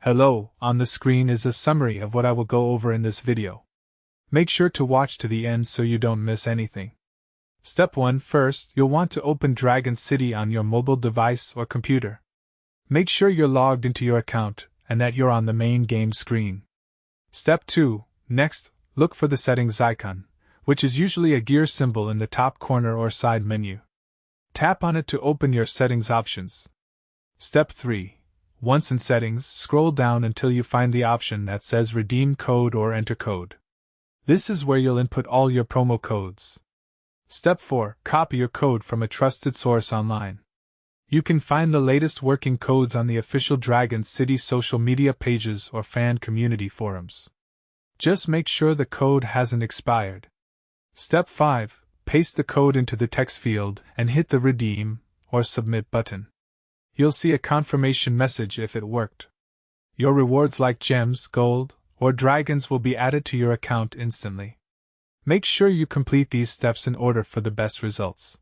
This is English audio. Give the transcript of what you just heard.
Hello, on the screen is a summary of what I will go over in this video. Make sure to watch to the end so you don't miss anything. Step 1. First, you'll want to open Dragon City on your mobile device or computer. Make sure you're logged into your account and that you're on the main game screen. Step 2. Next, look for the settings icon, which is usually a gear symbol in the top corner or side menu. Tap on it to open your settings options. Step 3. Once in settings, scroll down until you find the option that says Redeem Code or Enter Code. This is where you'll input all your promo codes. Step 4. Copy your code from a trusted source online. You can find the latest working codes on the official Dragon City social media pages or fan community forums. Just make sure the code hasn't expired. Step 5. Paste the code into the text field and hit the Redeem or Submit button. You'll see a confirmation message if it worked. Your rewards like gems, gold, or dragons will be added to your account instantly. Make sure you complete these steps in order for the best results.